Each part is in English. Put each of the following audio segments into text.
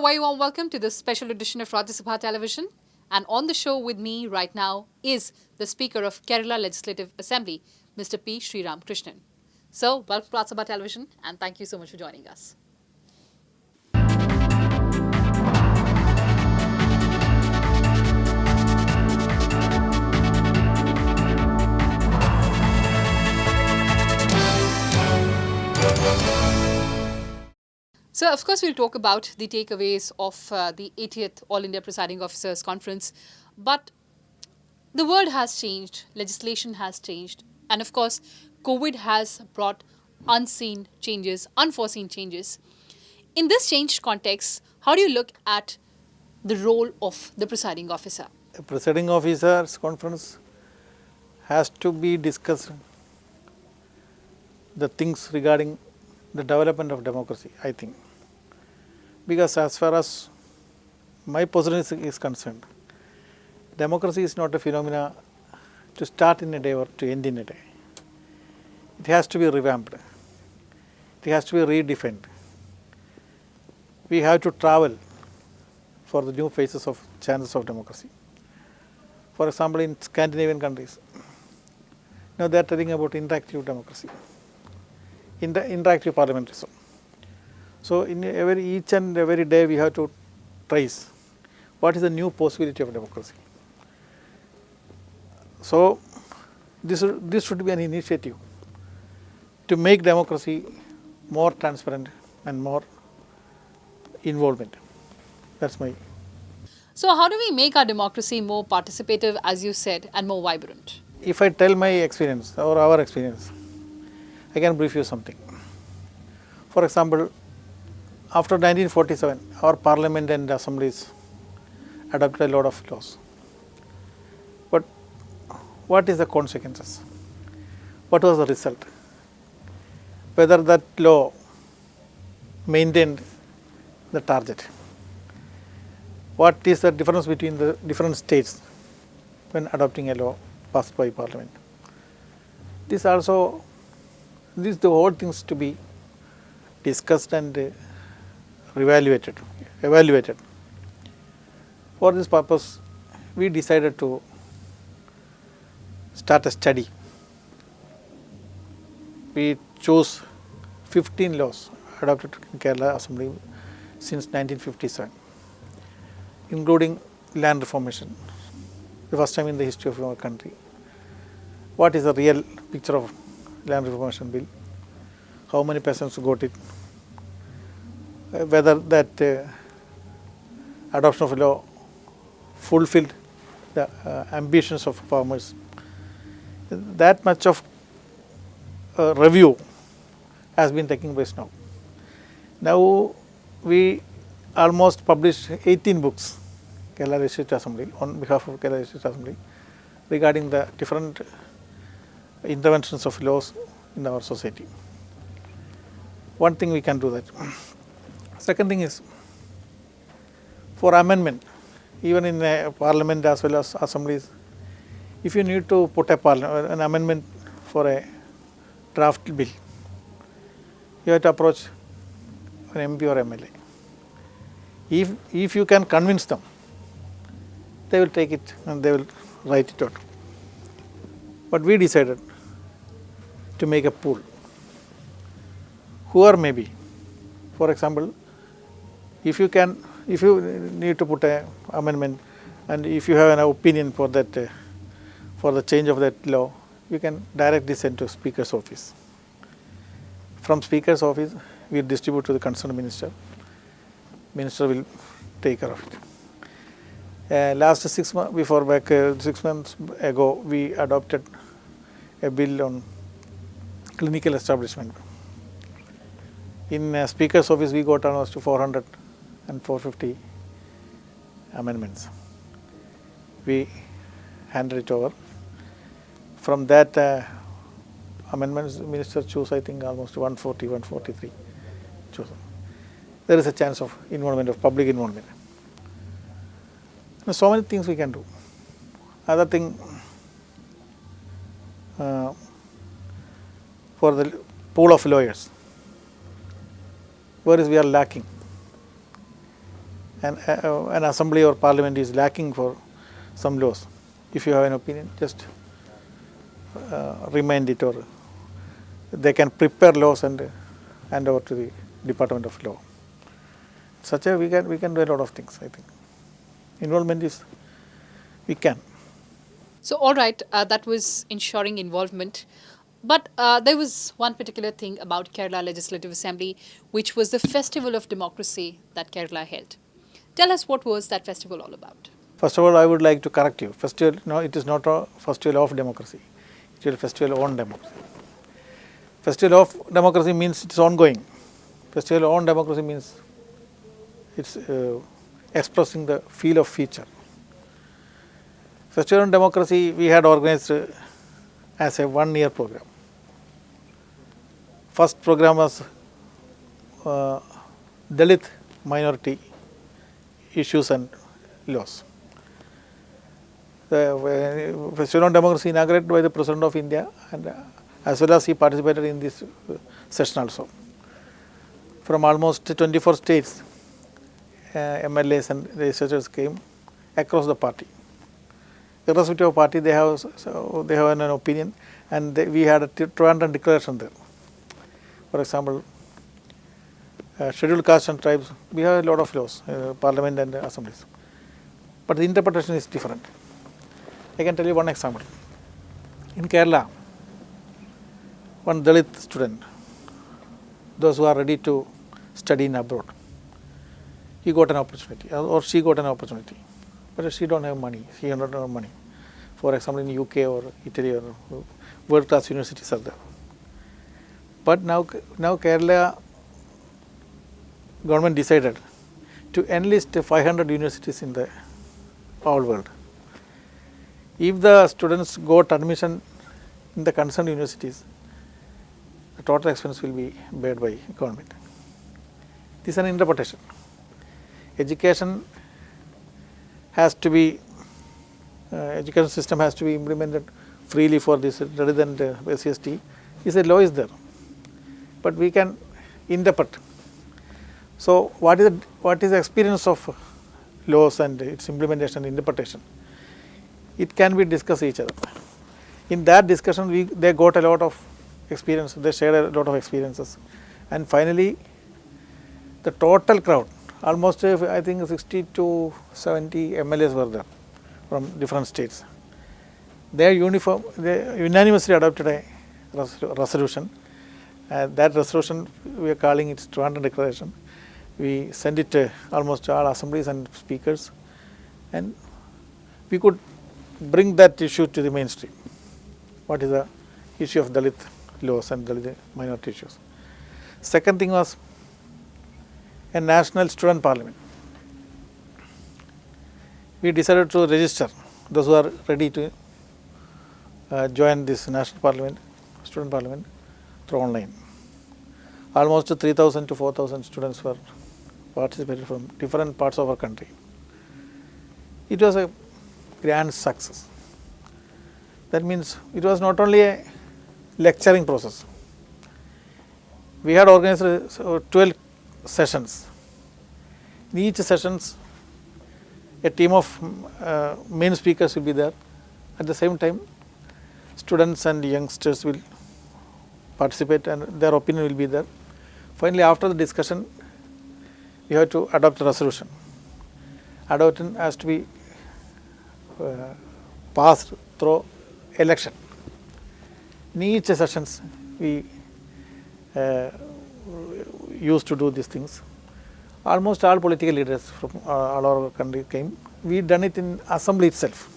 very warm welcome to this special edition of Rajya Sabha Television. And on the show with me right now is the Speaker of Kerala Legislative Assembly, Mr. P. Sreeramakrishnan. So, welcome to Rajya Sabha Television and thank you so much for joining us. So, of course, we'll talk about the takeaways of the 80th All India Presiding Officers Conference. But the world has changed, legislation has changed, and of course, COVID has brought unseen changes, unforeseen changes. In this changed context, how do you look at the role of the presiding officer? The presiding officers conference has to be discussed the things regarding the development of democracy, I think. Because as far as my position is concerned, democracy is not a phenomena to start in a day or to end in a day. It has to be revamped. It has to be redefined. We have to travel for the new phases of chances of democracy. For example, in Scandinavian countries, now they are telling about interactive democracy, interactive parliamentarism. So, in each and every day we have to trace what is the new possibility of democracy. So, this should be an initiative to make democracy more transparent and more involvement. That's my. So, how do we make our democracy more participative, as you said, and more vibrant? If I tell my experience or our experience, I can brief you something. For example, after 1947, our parliament and assemblies adopted a lot of laws. But what is the consequences? What was the result? Whether that law maintained the target? What is the difference between the different states when adopting a law passed by parliament? This the whole things to be discussed and evaluated. For this purpose, we decided to start a study. We chose 15 laws adopted in Kerala Assembly since 1957, including land reformation, the first time in the history of our country. What is the real picture of land reformation bill? How many persons got it? Whether that adoption of a law fulfilled the ambitions of farmers. That much of review has been taking place now. Now we almost published 18 books, Kerala Legislative Assembly, on behalf of Kerala Legislative Assembly, regarding the different interventions of laws in our society. One thing we can do that. Second thing is, for amendment, even in a parliament as well as assemblies, if you need to put an amendment for a draft bill, you have to approach an MP or MLA. If you can convince them, they will take it and they will write it out. But we decided to make a pool. Whoever may be, for example, if you need to put an amendment and if you have an opinion for that, for the change of that law, you can directly send to Speaker's office. From Speaker's office, we distribute to the concerned minister. Minister will take care of it. Last 6 months, 6 months ago, we adopted a bill on clinical establishment. In Speaker's office, we got almost 400 and 450 amendments. We handed it over. From that amendments, minister chose, I think, almost 140, 143 chosen. There is a chance of involvement, of public involvement. So many things we can do. Other thing, for the pool of lawyers, whereas we are lacking. an assembly or parliament is lacking for some laws. If you have an opinion, just remind it, or they can prepare laws and hand over to the Department of Law. Such a we can do a lot of things. I think involvement is we can. So, all right, that was ensuring involvement. But there was one particular thing about Kerala Legislative Assembly, which was the Festival of Democracy that Kerala held. Tell us, what was that festival all about? First of all, I would like to correct you. Festival, no, it is not a festival of democracy. It is a festival on democracy. Festival of democracy means it is ongoing. Festival on democracy means it's expressing the feel of future. Festival on democracy we had organized as a 1 year program. First program was Dalit minority issues and laws. The Festival on Democracy inaugurated by the President of India, and as well as he participated in this session also. From almost 24 states, MLAs and legislators came across the party. Irrespective of party, they have an opinion, and we had a Trivandrum declaration there. For example, scheduled castes and tribes, we have a lot of laws, parliament and assemblies, but the interpretation is different. I can tell you one example. In Kerala, one Dalit student, those who are ready to study in abroad, he got an opportunity, or she got an opportunity, but she don't have money, she don't have money. For example, in UK or Italy, or world-class universities are there. But now Kerala government decided to enlist 500 universities in the whole world. If the students got admission in the concerned universities, the total expense will be paid by government. This is an interpretation. Education has to be, education system has to be implemented freely for this rather than the SCST. Is a law is there, but we can interpret. So what is the experience of laws and its implementation and interpretation? It can be discussed each other. In that discussion, they got a lot of experience. They shared a lot of experiences, and finally, the total crowd, almost I think 60 to 70 MLAs were there from different states. They unanimously adopted a resolution. That resolution we are calling it Trivandrum Declaration. We sent it to almost all assemblies and speakers, and we could bring that issue to the mainstream. What is the issue of Dalit laws and Dalit minority issues? Second thing was a national student parliament. We decided to register those who are ready to join this national parliament, student parliament, through online. Almost 3,000 to 4,000 students were participated from different parts of our country. It was a grand success. That means it was not only a lecturing process. We had organized 12 sessions. In each sessions, a team of main speakers will be there. At the same time, students and youngsters will participate, and their opinion will be there. Finally, after the discussion, we have to adopt a resolution. Adoption has to be passed through election. In each sessions, we used to do these things. Almost all political leaders from all over country came. We done it in assembly itself.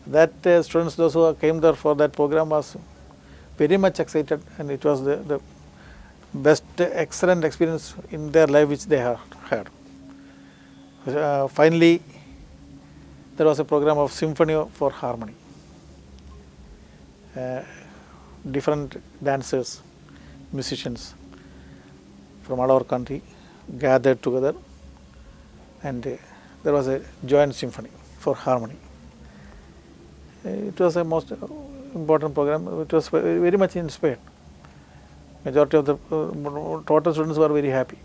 That students, those who came there for that program, was very much excited, and it was the best, excellent experience in their life which they have had. Finally, there was a program of Symphony for Harmony. Different dancers, musicians from all over country gathered together, and there was a joint symphony for harmony. It was a most important program. It was very much inspired. Majority of the total students were very happy.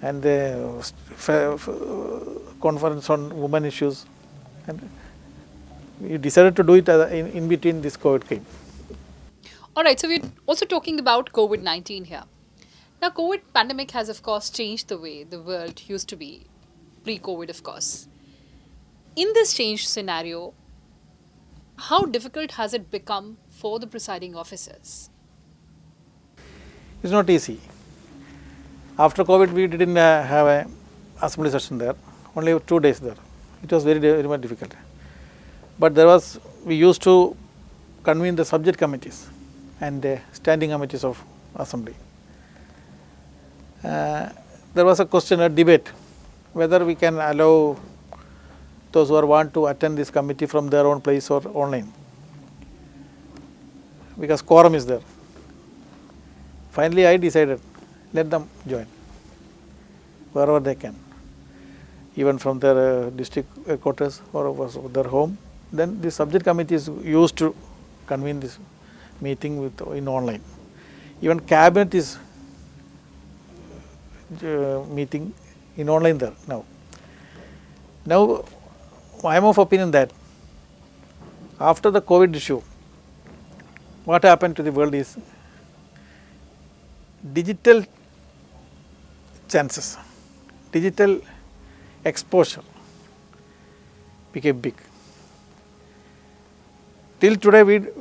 and the conference on women issues, and we decided to do it in between this COVID came. All right, so we're also talking about COVID-19 here. Now, COVID pandemic has, of course, changed the way the world used to be pre-COVID, of course. In this changed scenario, how difficult has it become for the presiding officers? It's not easy. After COVID, we didn't have a assembly session there, only 2 days there. It was very much difficult. But we used to convene the subject committees and standing committees of assembly. There was a debate, whether we can allow those who want to attend this committee from their own place or online, because quorum is there. Finally, I decided, let them join wherever they can, even from their district quarters or their home. Then the subject committee is used to convene this meeting in online. Even cabinet is meeting in online there now. Now, I am of opinion that after the COVID issue, what happened to the world is digital chances, digital exposure became big. Till today, majority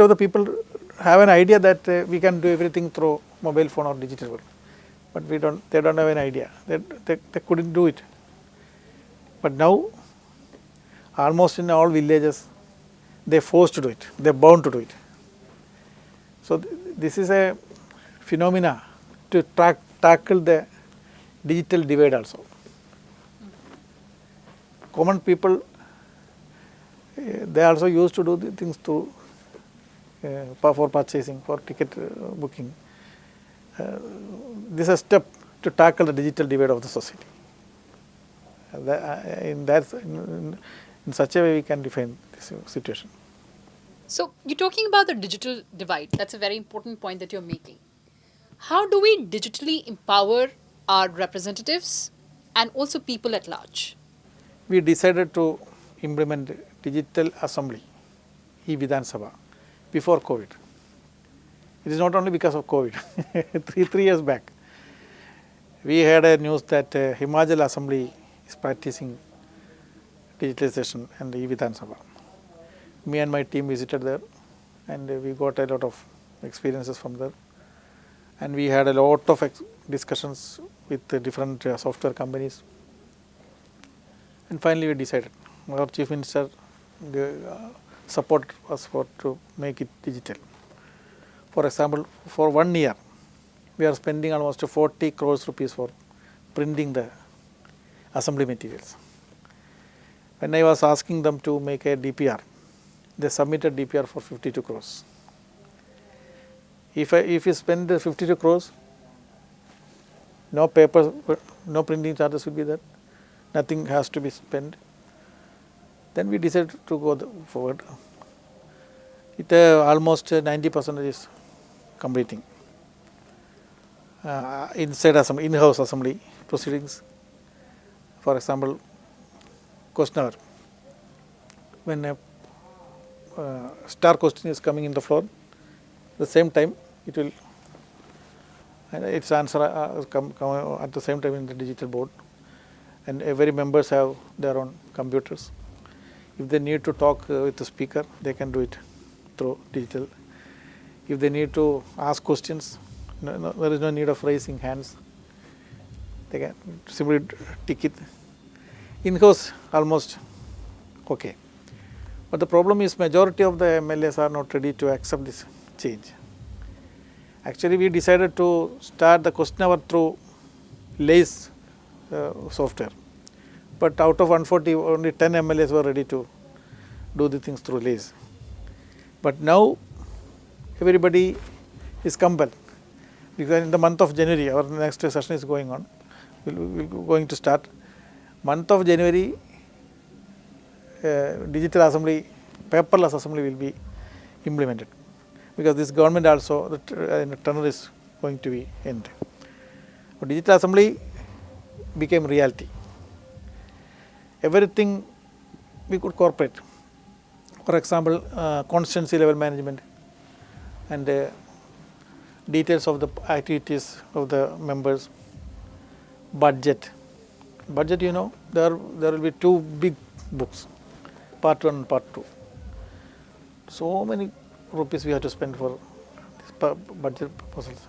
of the people have an idea that we can do everything through mobile phone or digital world, but they don't have an idea. They couldn't do it. But now, almost in all villages, they are forced to do it. They are bound to do it. So this is a phenomena to tackle the digital divide also. Common people, they also used to do the things for purchasing, for ticket booking. This is a step to tackle the digital divide of the society. In such a way, we can define this situation. So, you're talking about the digital divide. That's a very important point that you're making. How do we digitally empower our representatives and also people at large? We decided to implement digital assembly, e-Vidhan Sabha, before COVID. It is not only because of COVID. three years back, we had a news that Himachal Assembly is practicing digitalization and e-Vidhan Sabha. Me and my team visited there, and we got a lot of experiences from there. And we had a lot of discussions with the different software companies. And finally, we decided. Our Chief Minister support us to make it digital. For example, for 1 year, we are spending almost 40 crores rupees for printing the assembly materials. When I was asking them to make a DPR, they submitted DPR for 52 crores. If you spend 52 crores, no paper, no printing charges will be there, nothing has to be spent. Then we decided to go forward. It almost 90% is completing. Inside assembly, in-house assembly proceedings, for example, question hour. When a star question is coming in the floor, at the same time it will, its answer come at the same time in the digital board, and every members have their own computers. If they need to talk with the speaker, they can do it through digital. If they need to ask questions, there is no need of raising hands. They can simply tick it. In-house almost okay. But the problem is majority of the MLAs are not ready to accept this change. Actually, we decided to start the question hour through LACE software. But out of 140, only 10 MLAs were ready to do the things through LACE. But now, everybody is compelled, because in the month of January, our next session is going on, we're going to start. Month of January, digital assembly, paperless assembly will be implemented, because this government also, the tenor is going to be end. But digital assembly became reality. Everything we could incorporate. For example, constituency level management and details of the activities of the members, budget. Budget, you know, there will be two big books, part 1 and part 2. So many rupees we have to spend for this budget proposals.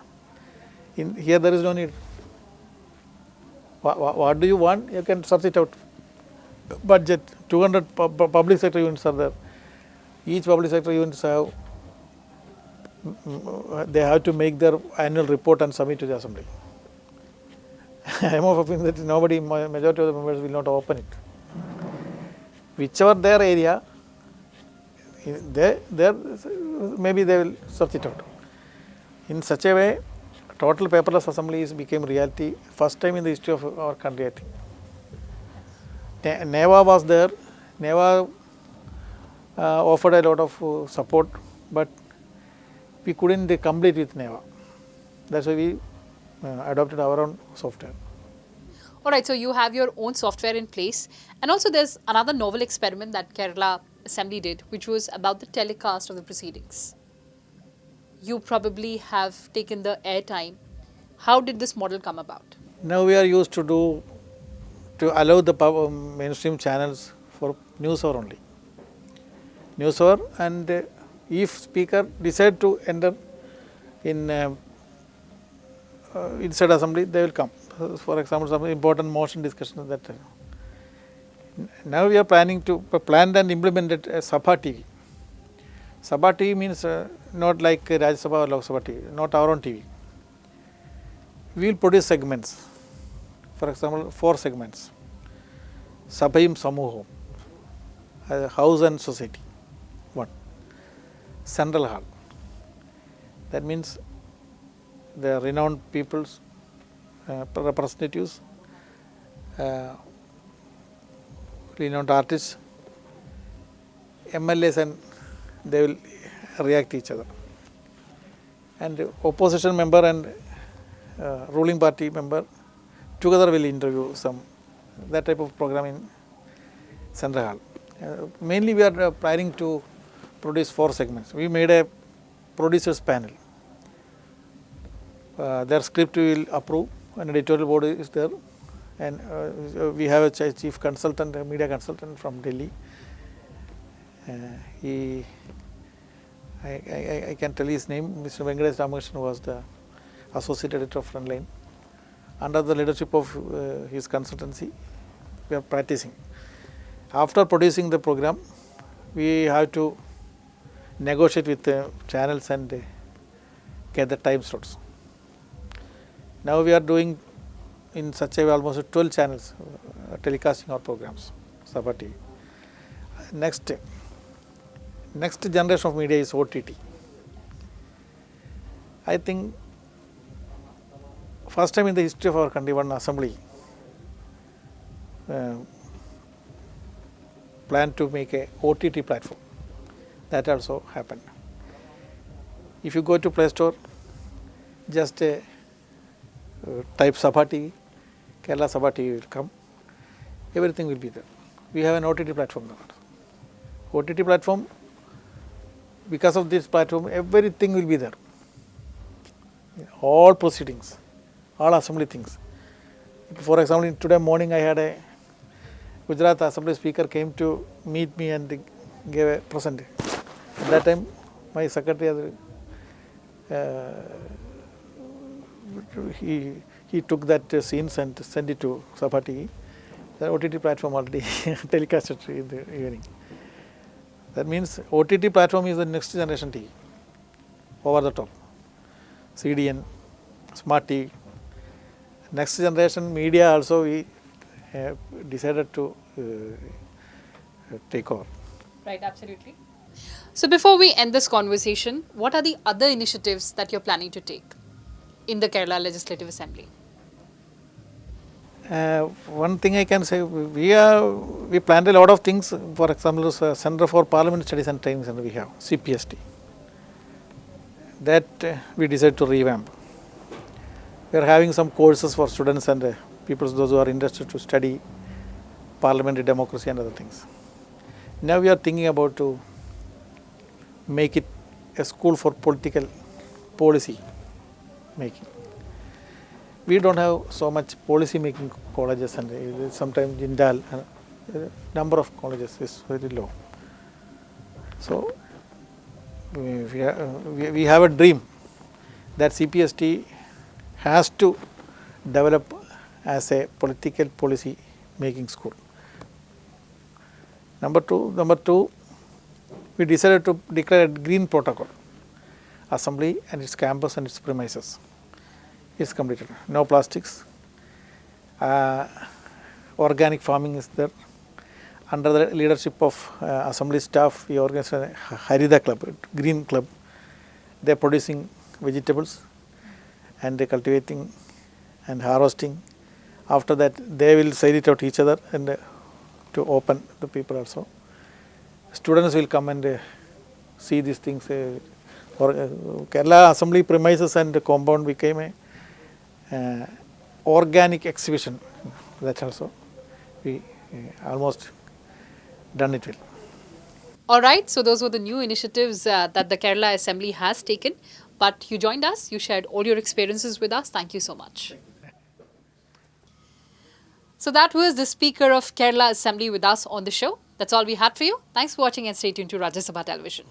In here there is no need. What do you want? You can search it out. Budget, 200 public sector units are there. Each public sector units have, they have to make their annual report and submit to the assembly. I am of opinion that nobody, majority of the members will not open it. Whichever their area, maybe they will search it out. In such a way, total paperless assemblies became reality first time in the history of our country, I think. NEVA was there. NEVA offered a lot of support, but we couldn't complete with NEVA. That's why we adopted our own software. Alright, so you have your own software in place, and also there's another novel experiment that Kerala Assembly did, which was about the telecast of the proceedings. You probably have taken the airtime. How did this model come about? Now we are used to allow the mainstream channels for news hour only. News hour, and if speaker decide to enter in inside assembly, they will come. For example, some important motion discussion at that time. Now we are planning to plan and implement it Sabai TV. Sabai TV means not like Rajya Sabha or Lok Sabha TV, not our own TV. We will produce segments. For example, 4 segments. Sabayim Samuham, house and society, 1. Central hall. That means the renowned people's representatives, renowned artists, MLAs, and they will react to each other. And opposition member and ruling party member together will interview some, that type of program in Central Hall. Mainly we are planning to produce 4 segments. We made a producers panel. Their script we will approve, and editorial board is there, and we have a chief consultant, a media consultant from Delhi. I can tell his name, Mr. Sreeramakrishnan was the associate editor of Frontline. Under the leadership of his consultancy, we are practicing. After producing the program, we have to negotiate with the channels and get the time slots. Now we are doing in such a way almost 12 channels telecasting our programs, Sabai TV. Next generation of media is OTT. I think first time in the history of our country, one assembly planned to make a OTT platform. That also happened. If you go to Play Store, just type Sabai TV, Kerala Sabai TV will come. Everything will be there. We have an OTT platform now. OTT platform, because of this platform, everything will be there. All proceedings, all assembly things. For example, today morning I had a Gujarat Assembly speaker came to meet me and gave a present. At that time, my secretary, he took that scenes and sent it to Sabai TV. The OTT platform already telecasted in the evening. That means OTT platform is the next generation TV, over the top, CDN, smart TV. Next generation media also we decided to take over. Right, absolutely. So before we end this conversation, what are the other initiatives that you're planning to take in the Kerala Legislative Assembly? One thing I can say, we planned a lot of things. For example, Center for Parliament Studies and Training Center we have, CPST. That we decided to revamp. We are having some courses for students and people, those who are interested to study parliamentary democracy and other things. Now we are thinking about to make it a school for political policy making. We don't have so much policy making colleges, and sometimes Jindal, number of colleges is very low. So we have a dream that CPST has to develop as a political policy making school. Number two, we decided to declare a green protocol. Assembly and its campus and its premises is completed. No plastics. Organic farming is there. Under the leadership of assembly staff, we organized a Harida club, green club. They are producing vegetables and they cultivating and harvesting. After that, they will sell it out to each other and to open the people also. Students will come and see these things. Kerala Assembly premises and compound became a organic exhibition. That also we almost done it well. All right, so those were the new initiatives that the Kerala Assembly has taken. But you joined us, you shared all your experiences with us. Thank you so much. So that was the Speaker of Kerala Assembly with us on the show. That's all we had for you. Thanks for watching and stay tuned to Rajya Sabha Television.